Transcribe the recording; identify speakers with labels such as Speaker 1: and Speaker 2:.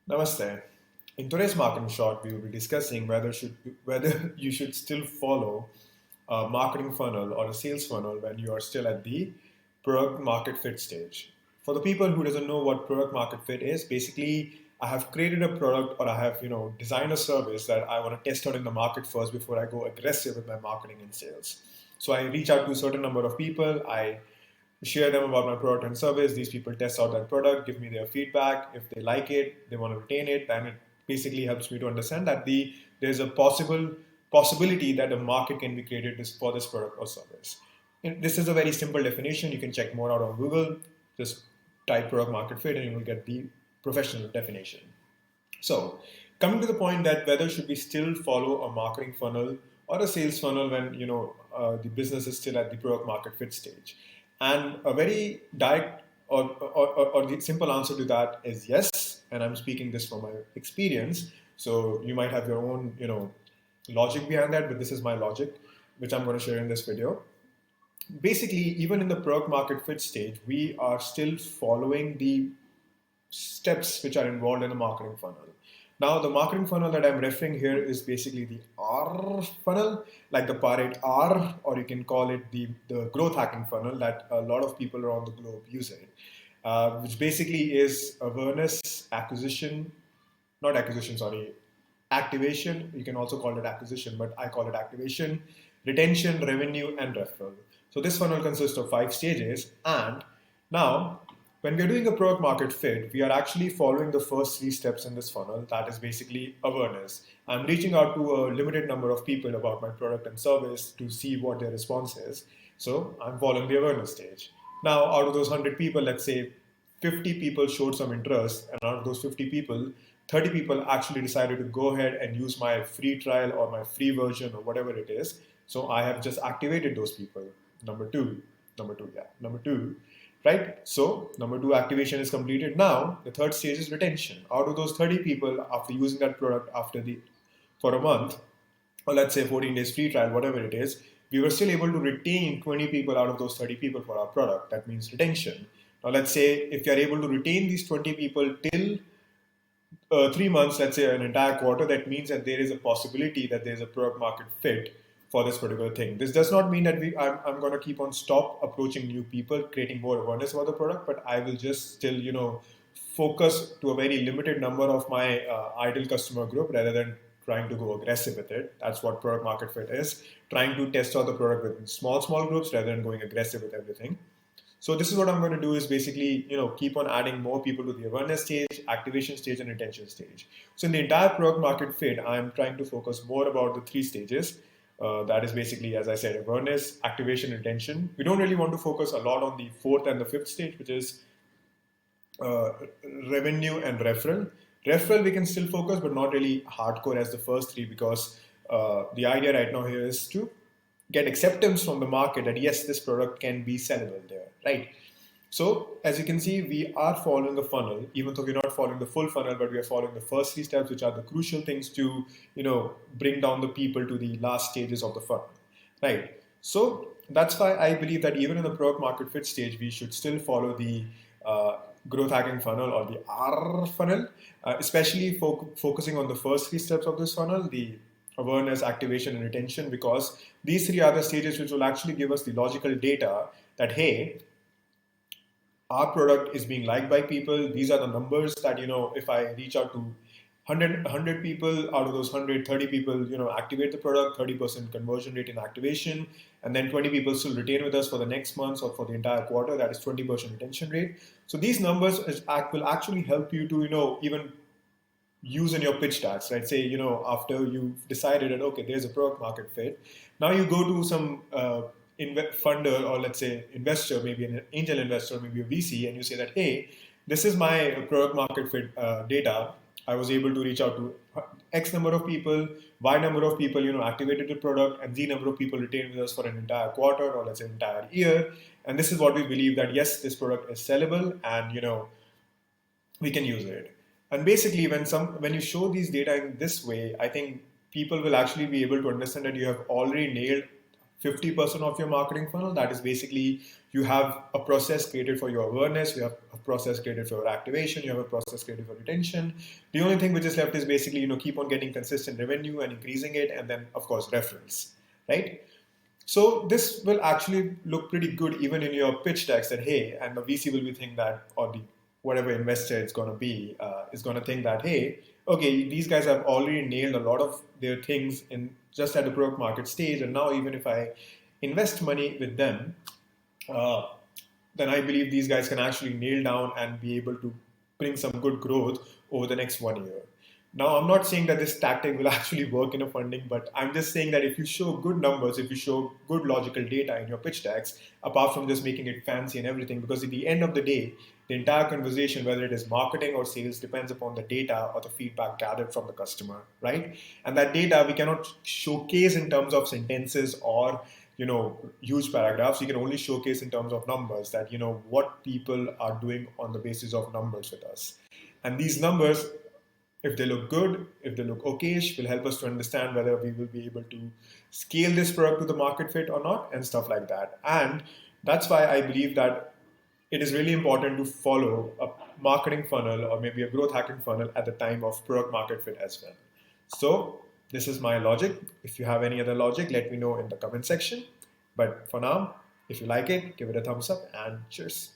Speaker 1: Namaste. In today's marketing short, we will be discussing whether you should still follow a marketing funnel or a sales funnel when you are still at the product market fit stage. For the people who doesn't know what product market fit is, basically I have created a product or I have designed a service that I want to test out in the market first before I go aggressive with my marketing and sales. So I reach out to a certain number of people. I share them about my product and service. These people test out that product, give me their feedback. If they like it, they want to retain it, then it basically helps me to understand that there's a possibility that a market can be created for this product or service. And this is a very simple definition. You can check more out on Google. Just type product market fit and you will get the professional definition. So, coming to the point that whether should we still follow a marketing funnel or a sales funnel when the business is still at the product market fit stage, and a very direct or the simple answer to that is yes. And I'm speaking this from my experience. So you might have your own logic behind that, but this is my logic, which I'm going to share in this video. Basically, even in the product market fit stage, we are still following the steps which are involved in a marketing funnel. Now, the marketing funnel that I'm referring here is basically the R funnel, like the Parrot R, or you can call it the growth hacking funnel that a lot of people around the globe use it, which basically is awareness, acquisition, not acquisition, sorry, activation. You can also call it acquisition, but I call it activation, retention, revenue, and referral. So this funnel consists of 5 stages. And now, when we're doing a product market fit, we are actually following the first 3 steps in this funnel. That is basically awareness. I'm reaching out to a limited number of people about my product and service to see what their response is. So I'm following the awareness stage. Now, out of those 100 people, let's say 50 people showed some interest, and out of those 50 people, 30 people actually decided to go ahead and use my free trial or my free version or whatever it is. So I have just activated those people. Number two, right? So number 2 activation is completed. Now the third stage is retention. Out of those 30 people, after using that product for a month, or let's say 14 days free trial, whatever it is, we were still able to retain 20 people out of those 30 people for our product. That means retention. Now let's say if you are able to retain these 20 people till 3 months, let's say an entire quarter, that means that there is a possibility that there is a product market fit for this particular thing. This does not mean that I'm going to keep on stop approaching new people, creating more awareness about the product, but I will just still, focus to a very limited number of my ideal customer group rather than trying to go aggressive with it. That's what product market fit is. Trying to test out the product with small groups rather than going aggressive with everything. So this is what I'm going to do is basically, keep on adding more people to the awareness stage, activation stage, and retention stage. So in the entire product market fit, I'm trying to focus more about the 3 stages. That is basically, as I said, awareness, activation, retention. We don't really want to focus a lot on the 4th and the 5th stage, which is revenue and referral. Referral we can still focus, but not really hardcore as the first 3, because the idea right now here is to get acceptance from the market that yes, this product can be sellable there, right? So as you can see, we are following a funnel, even though we're not following the full funnel, but we are following the first 3 steps, which are the crucial things to, bring down the people to the last stages of the funnel, right? So that's why I believe that even in the product market fit stage, we should still follow the growth hacking funnel or the R funnel, especially focusing on the first 3 steps of this funnel, the awareness, activation, and retention, because these 3 are the stages which will actually give us the logical data that, hey, our product is being liked by people. These are the numbers that, if I reach out to 100 people, out of those 130 people, activate the product, 30% conversion rate in activation, and then 20 people still retain with us for the next month or for the entire quarter, that is 20% retention rate. So these numbers will actually help you to, even use in your pitch decks, right? Say, after you've decided that, okay, there's a product market fit, now you go to some funder or let's say investor, maybe an angel investor, maybe a VC, and you say that, hey, this is my product market fit data. I was able to reach out to X number of people, Y number of people, activated the product, and Z number of people retained with us for an entire quarter or let's say entire year. And this is what we believe that, yes, this product is sellable and, we can use it. And basically, when you show these data in this way, I think people will actually be able to understand that you have already nailed 50% of your marketing funnel. That is basically you have a process created for your awareness, you have a process created for your activation, you have a process created for retention. The only thing which is left is basically keep on getting consistent revenue and increasing it, and then of course referrals, right? So this will actually look pretty good even in your pitch decks that hey, and the VC will be think that, or the whatever investor it's going to be is going to think that hey, okay, these guys have already nailed a lot of their things in just at the product market stage, and now even if I invest money with them, uh, then I believe these guys can actually nail down and be able to bring some good growth over the next 1 year. Now, I'm not saying that this tactic will actually work in a funding, but I'm just saying that if you show good numbers, if you show good logical data in your pitch decks, apart from just making it fancy and everything, because at the end of the day, the entire conversation, whether it is marketing or sales, depends upon the data or the feedback gathered from the customer, right? And that data we cannot showcase in terms of sentences or huge paragraphs. You can only showcase in terms of numbers that what people are doing on the basis of numbers with us. And these numbers, if they look good, if they look okayish, will help us to understand whether we will be able to scale this product to the market fit or not, and stuff like that. And that's why I believe that it is really important to follow a marketing funnel or maybe a growth hacking funnel at the time of product market fit as well. So this is my logic. If you have any other logic, let me know in the comment section. But for now, if you like it, give it a thumbs up and cheers.